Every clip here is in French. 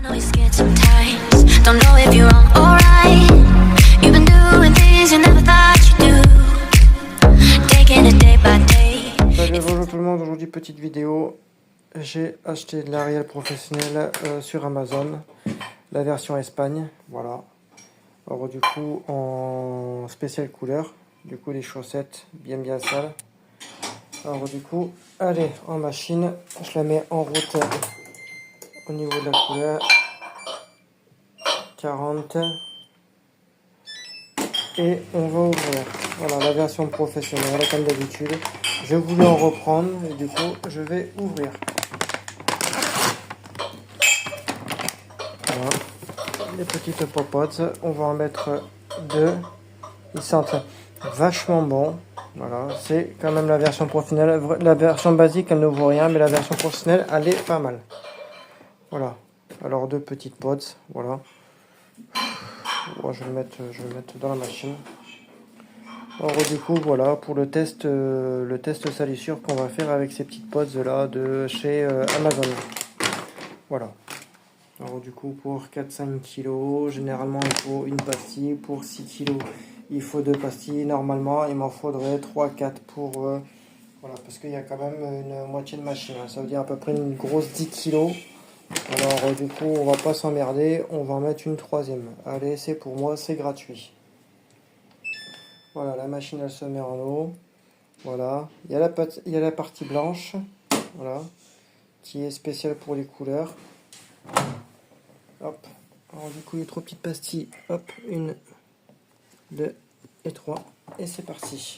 know you're scared sometimes. Don't know if you're wrong or right. You've been doing things you never thought you'd do. Taking it day by day. Salut, bonjour tout le monde, aujourd'hui petite vidéo. J'ai acheté de l'Ariel professionnel sur Amazon, la version Espagne, voilà. Alors du coup en spécial couleur, du coup les chaussettes bien sales. Alors du coup, allez en machine, je la mets en route au niveau de la couleur. 40 et on va ouvrir. Voilà la version professionnelle comme d'habitude. Je voulais en reprendre et du coup je vais ouvrir. Voilà. Les petites popotes, on va en mettre deux. Ils sentent vachement bon. Voilà, c'est quand même la version professionnelle. La version basique elle ne vaut rien, mais la version professionnelle elle est pas mal. Voilà. Alors deux petites potes, voilà. Bon, je vais le mettre dans la machine. Alors du coup voilà pour le test salissure qu'on va faire avec ces petites potes là de chez Amazon. Voilà. Alors du coup pour 4-5 kg, généralement il faut une pastille. Pour 6 kg il faut 2 pastilles. Normalement il m'en faudrait 3-4 pour... voilà, parce qu'il y a quand même une moitié de machine. Hein. Ça veut dire à peu près une grosse 10 kg. Alors du coup on va pas s'emmerder, on va en mettre une troisième. Allez, c'est pour moi, c'est gratuit. Voilà, la machine elle se met en eau. Voilà, il y a la partie blanche, voilà, qui est spéciale pour les couleurs. Hop, alors du coup il y a 3 petites pastilles. Hop, 1, 2 et 3. Et c'est parti.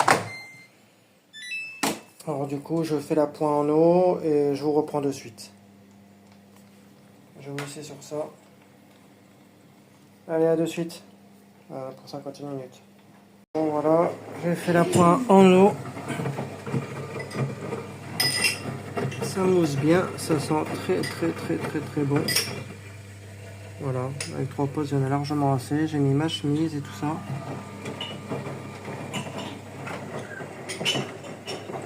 Alors du coup je fais la pointe en eau et je vous reprends de suite. Je vous laisse sur ça. Allez, à de suite. Voilà, pour 51 minutes. Bon voilà, j'ai fait la pointe en eau. Ça mousse bien, ça sent très bon. Voilà, avec 3 pauses, il y en a largement assez. J'ai mis ma chemise et tout ça.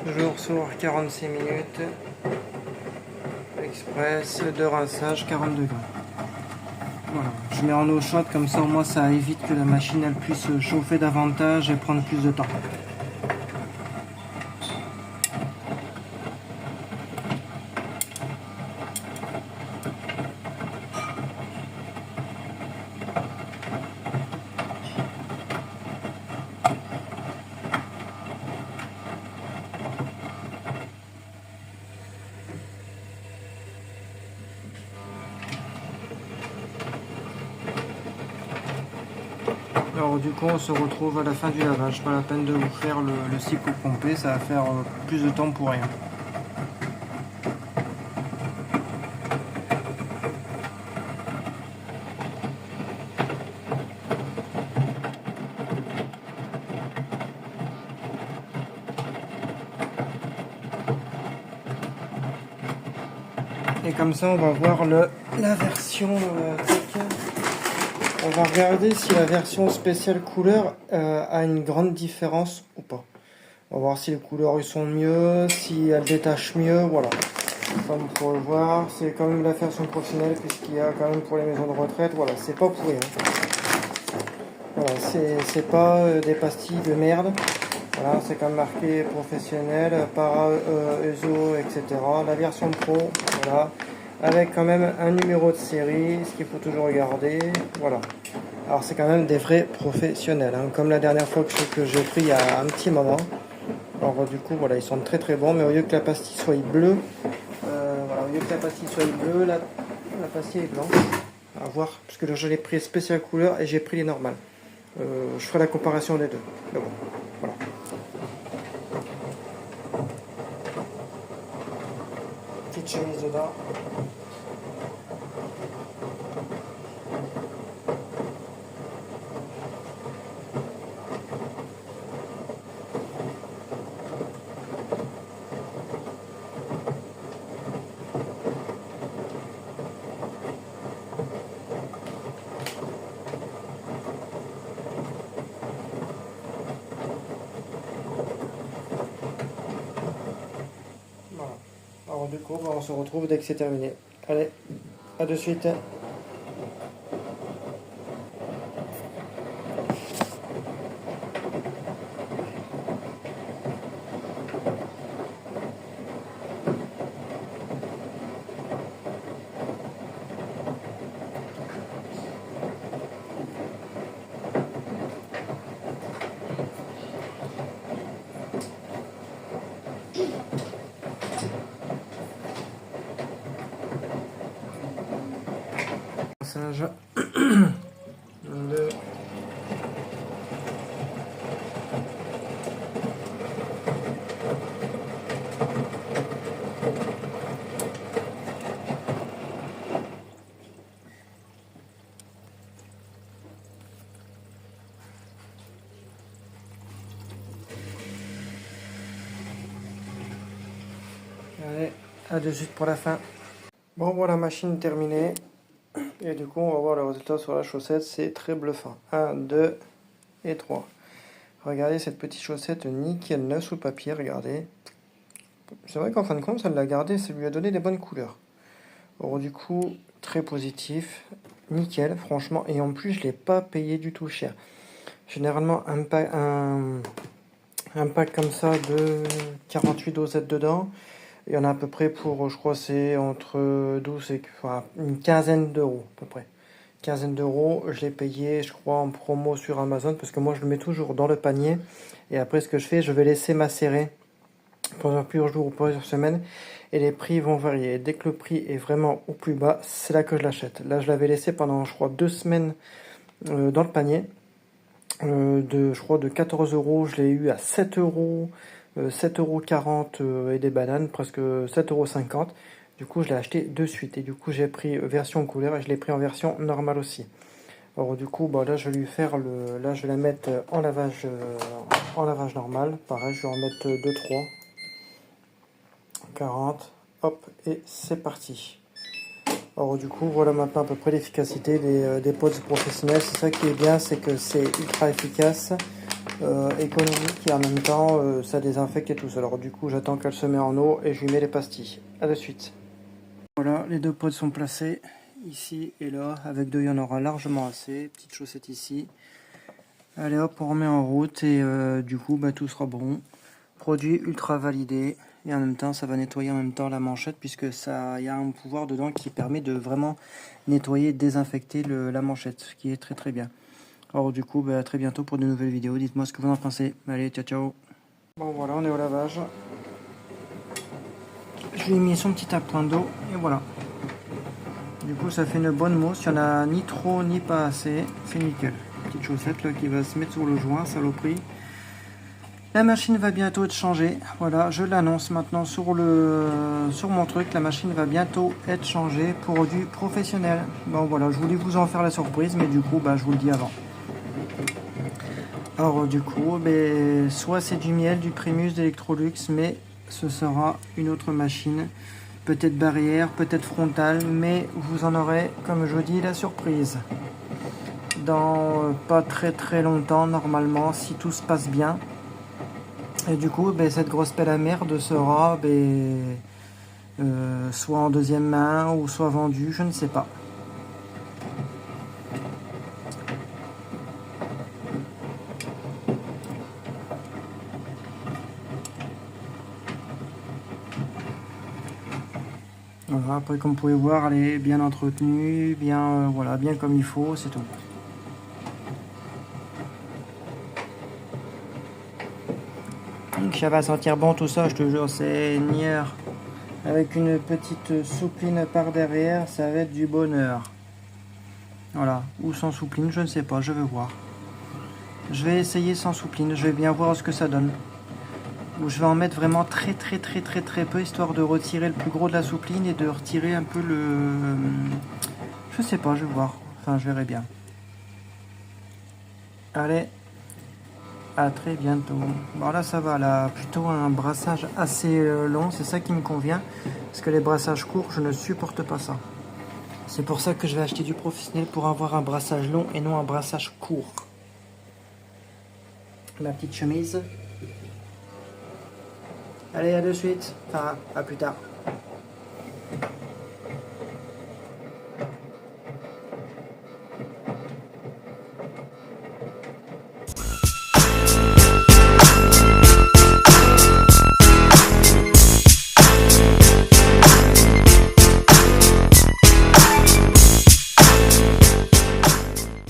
Toujours sur 46 minutes. Express de rinçage 40 degrés. Voilà, je mets en eau chaude comme ça au moins ça évite que la machine elle puisse chauffer davantage et prendre plus de temps. Alors du coup on se retrouve à la fin du lavage, pas la peine de vous faire le cycle complet, ça va faire plus de temps pour rien. Et comme ça on va voir la version on va regarder si la version spéciale couleur a une grande différence ou pas. On va voir si les couleurs ils sont mieux, si elles détachent mieux, voilà. Comme vous pouvez le voir, c'est quand même la version professionnelle puisqu'il y a quand même pour les maisons de retraite, voilà, c'est pas pourri. Hein. Voilà, c'est pas des pastilles de merde. Voilà, c'est quand même marqué professionnel, para ESO, etc. La version pro, voilà. Avec quand même un numéro de série, ce qu'il faut toujours regarder, voilà. Alors c'est quand même des vrais professionnels, hein, comme la dernière fois que j'ai pris il y a un petit moment. Alors du coup voilà, ils sont très bon, mais au lieu que la pastille soit bleue, voilà, au lieu que la pastille soit bleue, la pastille est blanche. À voir, parce que là je l'ai pris spécial couleur et j'ai pris les normales. Je ferai la comparaison des deux. Mais bon, voilà. Petite chemise dedans. Voilà. Alors du coup, on se retrouve dès que c'est terminé. Allez, à de suite. brassage de Allez, à de suite pour la fin. Bon, voilà, machine terminée. Et du coup, on va voir le résultat sur la chaussette. C'est très bluffant. 1, 2 et 3. Regardez cette petite chaussette nickel neuve sous papier, regardez. C'est vrai qu'en fin de compte, ça l'a gardé, ça lui a donné des bonnes couleurs. Alors du coup, très positif. Nickel, franchement. Et en plus, je ne l'ai pas payé du tout cher. Généralement, un pack comme ça de 48 dosettes dedans. Il y en a à peu près pour, je crois, c'est entre 12 et enfin, une quinzaine d'euros à peu près. Quinzaine d'euros, je l'ai payé, je crois, en promo sur Amazon parce que moi, je le mets toujours dans le panier. Et après, ce que je fais, je vais laisser macérer pendant plusieurs jours ou plusieurs semaines. Et les prix vont varier. Et dès que le prix est vraiment au plus bas, c'est là que je l'achète. Là, je l'avais laissé pendant, je crois, 2 semaines dans le panier. Je crois, de 14 euros, je l'ai eu à 7 euros. 7,40 € et des bananes, presque 7,50 €. Du coup, je l'ai acheté de suite. Et du coup, j'ai pris version couleur et je l'ai pris en version normale aussi. Alors, du coup, bah, là, je vais lui faire le. Là, je vais la mettre en lavage normal. Pareil, je vais en mettre 2-3. 40. Hop, et c'est parti. Alors, du coup, voilà maintenant à peu près l'efficacité des pods professionnels. C'est ça qui est bien, c'est que c'est ultra efficace. Économique et en même temps ça désinfecte et tout ça. Alors du coup j'attends qu'elle se met en eau et je lui mets les pastilles. A de suite. Voilà, les deux pods sont placés ici et là. Avec deux il y en aura largement assez. Petite chaussette ici. Allez hop, on remet en route et du coup bah, tout sera bon. Produit ultra validé et en même temps ça va nettoyer en même temps la manchette puisque ça y a un pouvoir dedans qui permet de vraiment nettoyer et désinfecter la manchette, ce qui est très très bien. Alors du coup, à très bientôt pour de nouvelles vidéos. Dites-moi ce que vous en pensez. Allez, ciao ciao. Bon voilà, on est au lavage. Je lui ai mis son petit appoint d'eau et voilà. Du coup, ça fait une bonne mousse. Il n'y en a ni trop ni pas assez. C'est nickel. Petite chaussette là qui va se mettre sur le joint, saloperie. La machine va bientôt être changée. Voilà, je l'annonce maintenant sur mon truc. La machine va bientôt être changée pour du professionnel. Bon voilà, je voulais vous en faire la surprise, mais du coup, je vous le dis avant. Alors du coup, soit c'est du miel, du Primus, d'Electrolux, mais ce sera une autre machine. Peut-être barrière, peut-être frontale, mais vous en aurez, comme je dis, la surprise. Dans pas très très longtemps, normalement, si tout se passe bien. Et du coup, cette grosse pelle à merde sera soit en deuxième main ou soit vendue, je ne sais pas. Voilà, après comme vous pouvez voir, elle est bien entretenue, bien bien comme il faut, c'est tout. Donc ça va sentir bon tout ça, je te jure, c'est nière. Avec une petite soupline par derrière, ça va être du bonheur. Voilà, ou sans soupline, je ne sais pas, je vais voir. Je vais essayer sans soupline, je vais bien voir ce que ça donne. Où je vais en mettre vraiment très peu, histoire de retirer le plus gros de la soupline et de retirer un peu le... Je sais pas, je vais voir. Enfin, je verrai bien. Allez, à très bientôt. Bon là ça va, là plutôt un brassage assez long, c'est ça qui me convient. Parce que les brassages courts, je ne supporte pas ça. C'est pour ça que je vais acheter du professionnel pour avoir un brassage long et non un brassage court. Ma petite chemise. Allez, à de suite. Enfin, à plus tard.